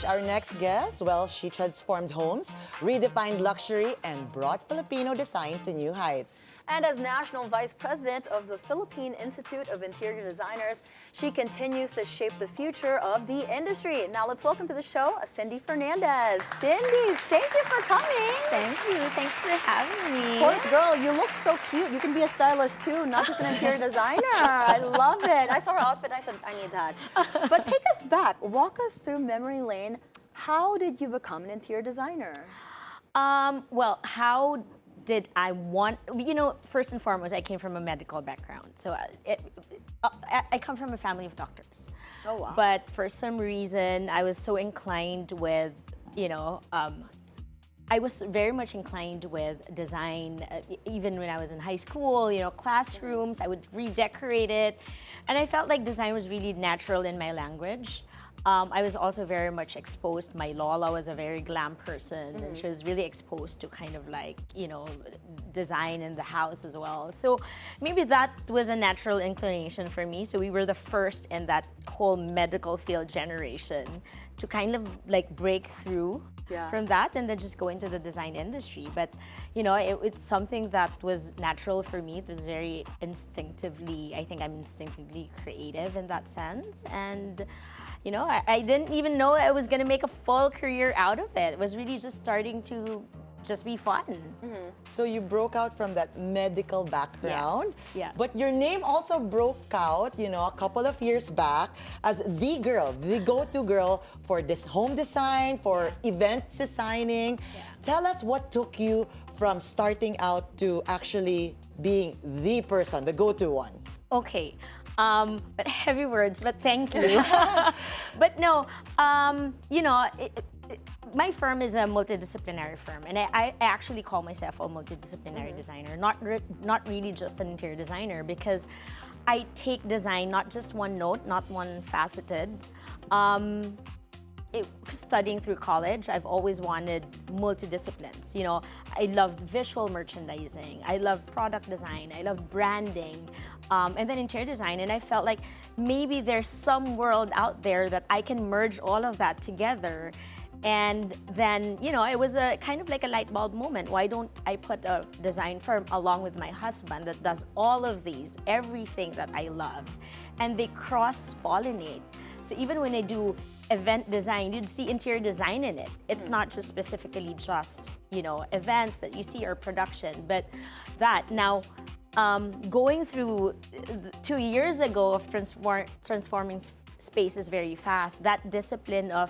Our next guest, well, she transformed homes, redefined luxury, and brought Filipino design to new heights. And as National Vice President of the Philippine Institute of Interior Designers, she continues to shape the future of the industry. Now let's welcome to the show, Cyndi Fernandez. Cyndi, thank you for coming. Thank you. Thanks for having me. Of course, girl, you look so cute. You can be a stylist too, not just an interior designer. I love it. I saw her outfit and I said, I need that. But take us back. Walk us through memory lane. How did you become an interior designer? Well, how did I want, first and foremost, I came from a medical background. So I come from a family of doctors. Oh, wow. But for some reason, I was so inclined with, I was very much inclined with design, even when I was in high school, classrooms, I would redecorate it. And I felt like design was really natural in my language. I was also very much exposed. My Lola was a very glam person, and she was really exposed to kind of like, design in the house as well. So maybe that was a natural inclination for me. So we were the first in that whole medical field generation to kind of like break through from that and then just go into the design industry. But, it's something that was natural for me. It was very instinctively, I think I'm instinctively creative in that sense. And I didn't even know I was going to make a full career out of it. It was really just starting to just be fun. So you broke out from that medical background. Yes. But your name also broke out, a couple of years back as the girl, the go-to girl for this home design, for event designing. Yeah. Tell us what took you from starting out to actually being the person, the go-to one. Okay. But heavy words, but thank you. But no, my firm is a multidisciplinary firm, and I actually call myself a multidisciplinary designer, not really just an interior designer, because I take design not just one note, not one faceted. Studying through college, I've always wanted multidisciplines. I loved visual merchandising, I loved product design, I loved branding, and then interior design. And I felt like maybe there's some world out there that I can merge all of that together. And then, it was a kind of like a light bulb moment. Why don't I put a design firm along with my husband that does all of these, everything that I love, and they cross-pollinate. So even when I do event design, you'd see interior design in it. It's not just specifically just, events that you see or production, but that. Now, going through 2 years ago of transforming spaces very fast, that discipline of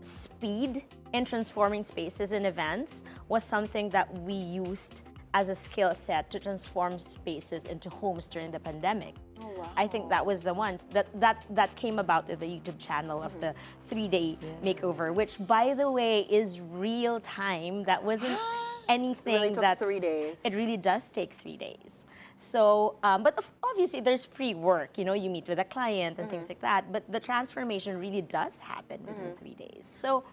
speed in transforming spaces and events was something that we used as a skill set to transform spaces into homes during the pandemic. Oh, wow. I think that was the one that came about with the YouTube channel of the 3-day makeover, which, by the way, is real time. That wasn't anything It really took 3 days. It really does take 3 days. So, but obviously there's pre-work, you meet with a client and things like that, but the transformation really does happen within 3 days. So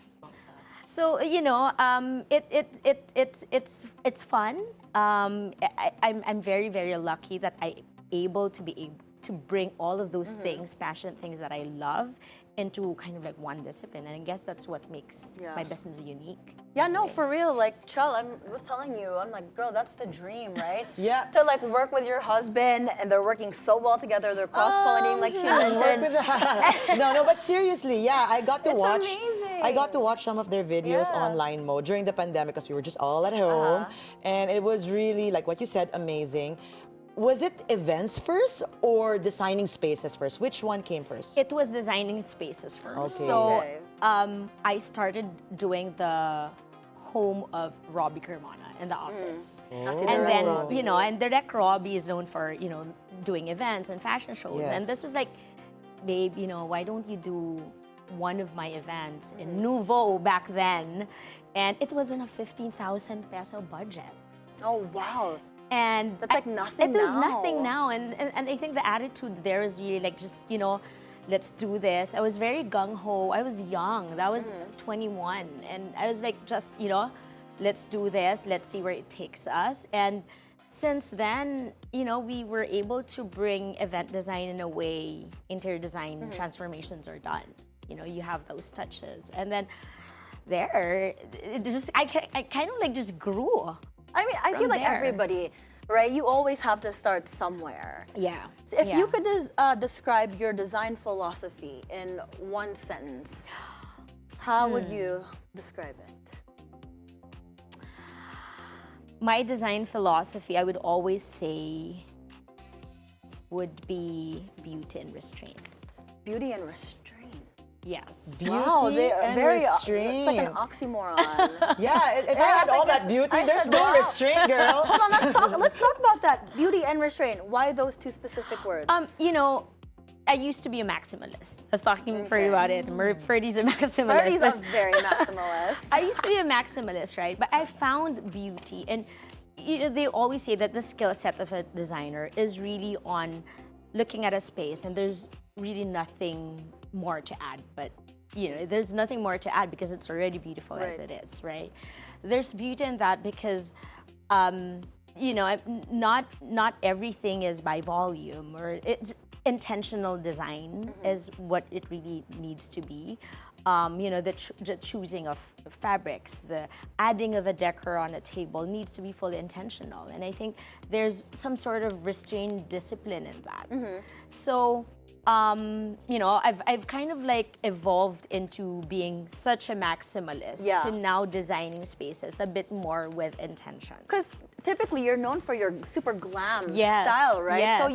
it's fun. I'm very, very lucky that I'm able to bring all of those things, passionate things that I love, into kind of like one discipline. And I guess that's what makes my business unique. Yeah, no, for real. Like, Chell, I was telling you, I'm like, girl, that's the dream, right? Yeah. To like work with your husband, and they're working so well together. They're cross-pollinating, like you mentioned. No, but seriously, yeah, I got to It's watch. amazing. I got to watch some of their videos online mode during the pandemic because we were just all at home, and it was really, like what you said, amazing. Was it events first or designing spaces first? Which one came first? It was designing spaces first. Okay. So I started doing the home of Robbie Carmona in the office. And then, and Direct Robbie is known for, doing events and fashion shows. Yes. And this is like, babe, why don't you do one of my events in Nouveau back then? And it was on a 15,000 peso budget. Oh, wow. And that's like nothing now. It is nothing now. And I think the attitude there is really like just, let's do this. I was very gung-ho. I was young. That was 21. And I was like, just, let's do this. Let's see where it takes us. And since then, we were able to bring event design in a way interior design transformations are done. you have those touches. And then there, I kind of like just grew. I mean, I feel like there. everybody, right? You always have to start somewhere. Yeah. So if yeah. you could describe your design philosophy in one sentence, how would you describe it? My design philosophy, I would always say, would be beauty and restraint. Beauty and restraint. Yes. Beauty Wow, they are and very. restraint. It's like an oxymoron. Yeah, if I had all that beauty, there's no restraint, girl. Hold on, let's talk about that. Beauty and restraint. Why those two specific words? I used to be a maximalist. I was talking for you about it. Ferdy's a maximalist. Ferdy's a very maximalist. I used to be a maximalist, right? But I found beauty, and they always say that the skill set of a designer is really on looking at a space, and there's really nothing more to add. But there's nothing more to add because it's already beautiful as it is, right? There's beauty in that because. Not everything is by volume, or it's intentional design is what it really needs to be. The choosing of fabrics, the adding of a decor on a table needs to be fully intentional. And I think there's some sort of restrained discipline in that. So, I've kind of like evolved into being such a maximalist to now designing spaces a bit more with intention. Because typically you're known for your super glam Yes, style, right? yes. So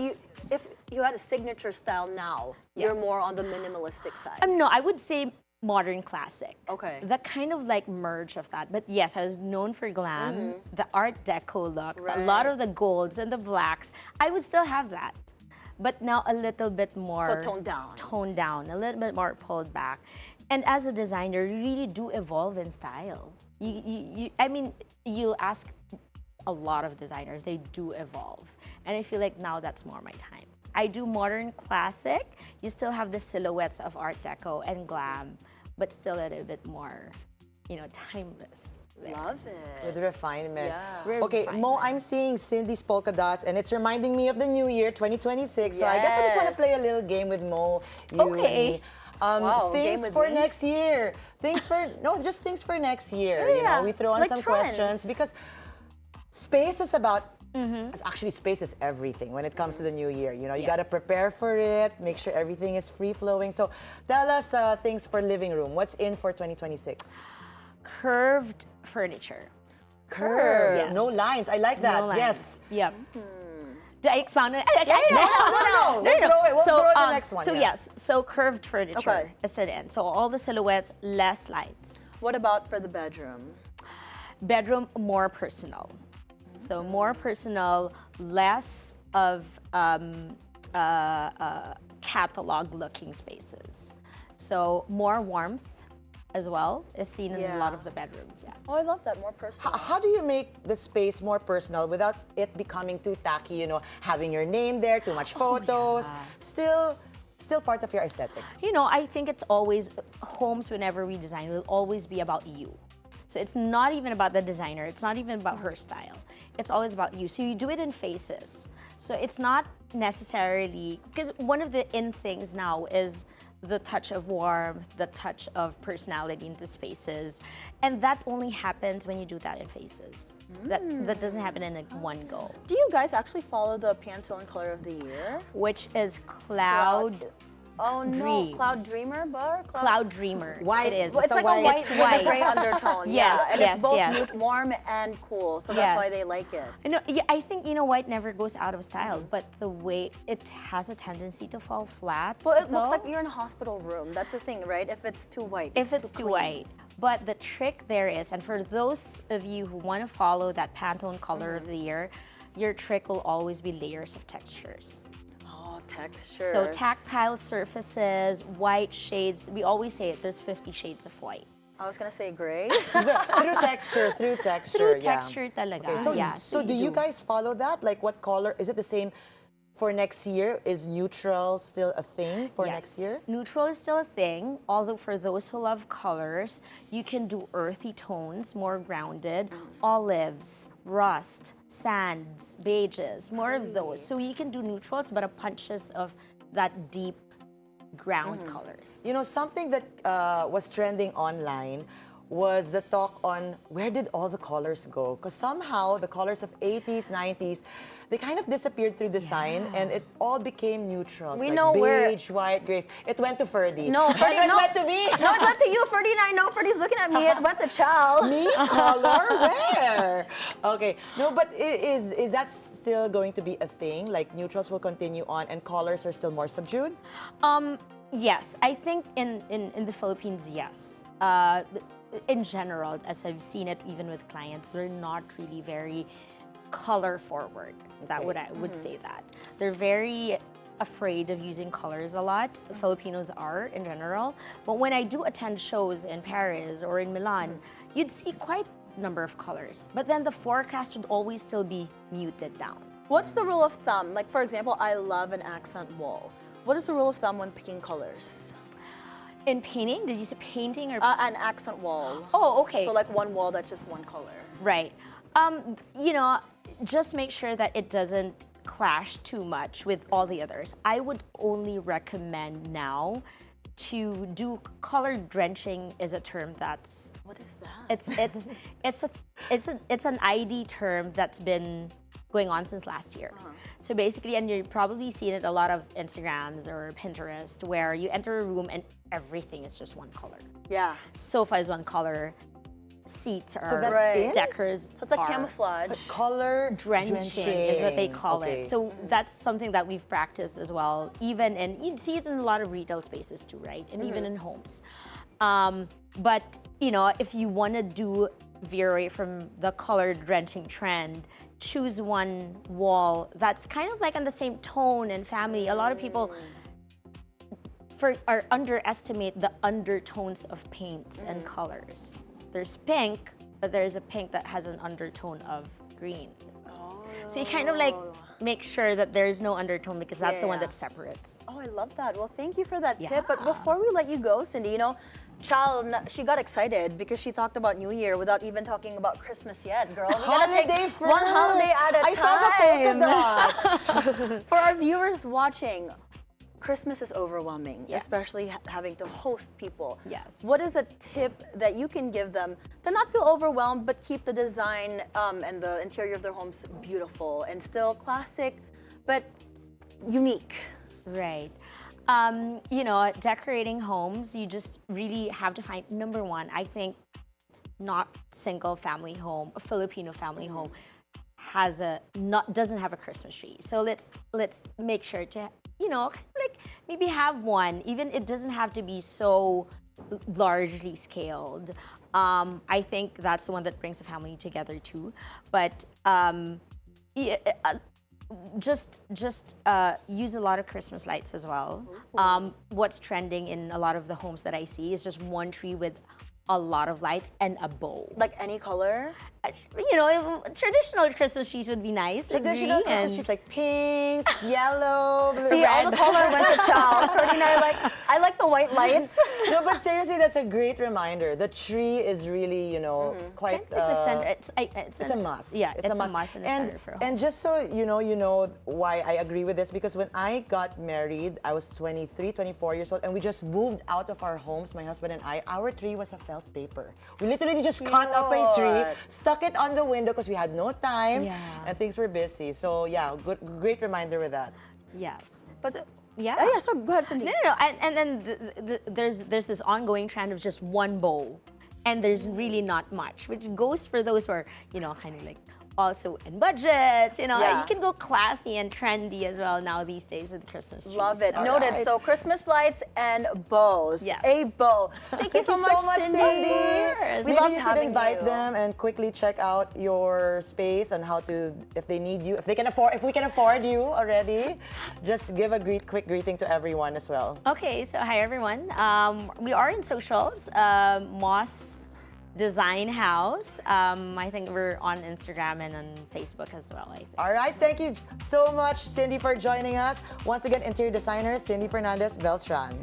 if you had a signature style now, you're more on the minimalistic side. No, I would say modern classic. Okay. The kind of like merge of that. But yes, I was known for glam, the Art Deco look, a lot of the golds and the blacks. I would still have that. But now a little bit more... So toned down. Toned down, a little bit more pulled back. And as a designer, you really do evolve in style. You'll ask a lot of designers, they do evolve. And I feel like now that's more my time. I do modern classic. You still have the silhouettes of Art Deco and glam, but still a little bit more, timeless. There. Love it. With refinement. Yeah. Okay, Mo, I'm seeing Cindy's polka dots, and it's reminding me of the new year, 2026. So I guess I just want to play a little game with Mo, you and me. Wow, game things with for me? next year. Just things for next year. Yeah. We throw on Like some trends. questions because space is about. Actually, space is everything when it comes to the new year. You got to prepare for it, make sure everything is free flowing. So tell us things for living room. What's in for 2026? Curved furniture. Curved. Yes. No lines. I like that. No lines. Yes. Yep. Do I expound on it? No. We'll throw it the next one. So yes, so curved furniture. Okay. Is it in? So all the silhouettes, less lines. What about for the bedroom? Bedroom, more personal. So more personal, less of catalog-looking spaces. So more warmth as well is seen in a lot of the bedrooms. Yeah. Oh, I love that. More personal. How do you make the space more personal without it becoming too tacky? Having your name there, too much photos. Still part of your aesthetic. I think it's always, homes whenever we design will always be about you. So it's not even about the designer, it's not even about her style. It's always about you. So you do it in phases. So it's not necessarily, because one of the in things now is the touch of warmth, the touch of personality into spaces. And that only happens when you do that in phases. That doesn't happen in one go. Do you guys actually follow the Pantone color of the year? Which is Cloud Oh no, Dream. Cloud Dreamer bar? Cloud Dreamer. White. It is. Well, it's like white. a white It's with white. a gray undertone. Yes, And yes, it's both yes. warm and cool, so that's why Yes. they like it. I think white never goes out of style, but the way it has a tendency to fall flat. Well, it looks though, like you're in a hospital room. That's the thing, right? If it's too white, if it's too clean. white. But the trick there is, and for those of you who want to follow that Pantone color of the year, your trick will always be layers of textures. Oh, texture. So tactile surfaces, white shades. We always say it, there's 50 shades of white. I was gonna say gray. Through texture. Through yeah. texture talaga. Okay, so yeah, so do you guys follow that? Like what color? Is it the same for next year? Is neutral still a thing for next year? Neutral is still a thing, although for those who love colors, you can do earthy tones, more grounded, olives, rust, sands, beiges, more of those. So you can do neutrals, but a punches of that deep ground colors. You know, something that was trending online was the talk on where did all the colors go? Because somehow the colors of 80s, 90s, they kind of disappeared through design and it all became neutrals. We like know beige, white, grays. It went to Ferdy. No, Ferdy, And it no. went to me. No, it went to you, Ferdy, and I know Ferdy's looking at me. It went to Chal. Me? Color? Where? Okay. No, but is that still going to be a thing? Like neutrals will continue on and colors are still more subdued? Yes, I think in the Philippines, yes. In general, as I've seen it even with clients, they're not really very color forward. That would I would say that. They're very afraid of using colors a lot. Filipinos are in general. But when I do attend shows in Paris or in Milan, you'd see quite a number of colors. But then the forecast would always still be muted down. What's the rule of thumb? Like, for example, I love an accent wall. What is the rule of thumb when picking colors? In painting, did you say painting or? An accent wall. Oh, okay. So like one wall that's just one color. Right. You know, just make sure that it doesn't clash too much with all the others. I would only recommend now to do color drenching is a term that's What is that? it's an ID term that's been going on since last year. So basically, and you've probably seen it a lot of Instagrams or Pinterest where you enter a room and everything is just one color. Yeah. Sofa is one color, seats are that's Right. in? decors. So it's like are camouflage. color drenching is what they call Okay. it. So that's something that we've practiced as well. Even and you'd see it in a lot of retail spaces too, right? And even in homes. But you know, if you want to veer away from the color drenching trend, choose one wall that's kind of like on the same tone and family. A lot of people underestimate the undertones of paints and colors. There's pink, but there's a pink that has an undertone of green. So you kind of like make sure that there's no undertone because that's the one Yeah. that separates. Oh, I love that. Well, thank you for that Yeah. tip. But before we let you go, Cyndi, you know, Chal, she got excited because she talked about New Year without even talking about Christmas yet, girl. We gotta Holiday take first. one holiday at a I saw the polka time. dots. For our viewers watching, Christmas is overwhelming, Yeah. especially having to host people. Yes. What is a tip that you can give them to not feel overwhelmed, but keep the design and the interior of their homes beautiful and still classic, but unique? Right. You know, decorating homes, you just really have to find, number one, I think not single family home, a Filipino family home doesn't have a Christmas tree. So let's make sure to, you know, like maybe have one, even it doesn't have to be so largely scaled. I think that's the one that brings the family together too. But just use a lot of Christmas lights as well. What's trending in a lot of the homes that I see is just one tree with a lot of lights and a bow. Like any color? You know, traditional Christmas trees would be nice. like Traditional green Christmas and- trees like pink, yellow, See, all red. the color went to Chal. Ferdy and I like the white lights. No, but seriously, that's a great reminder. The tree is really, you know, quite. Kind of like the center. It's a must. Yeah, it's a must. in the center for a home. And just so you know why I agree with this, because when I got married, I was 23, 24 years old, and we just moved out of our homes, my husband and I. Our tree was a felt paper. We literally just cut up a tree, stuck it on the window because we had no time, Yeah. and things were busy. So yeah, great reminder with that. Yes. But Yeah. Oh yeah, so go ahead, Cyndi. No. And then there's this ongoing trend of just one bow, and there's really not much, which goes for those who are, you know, kind of like also in budgets, you know. Yeah. You can go classy and trendy as well now these days with Christmas trees. Love it. All Noted. right. So Christmas lights and bows. Yes. A bow. Thank you Thank you so much, Cyndi. Yes. We Maybe love you could having invite you. them and quickly check out your space and how to, if they need you, if we can afford you already, just give a quick greeting to everyone as well. Okay, so hi everyone. We are in socials, Moss Design House. I think we're on Instagram and on Facebook as well, I think. All right, thank you so much, Cyndi, for joining us. Once again, interior designer Cyndi Fernandez-Beltran.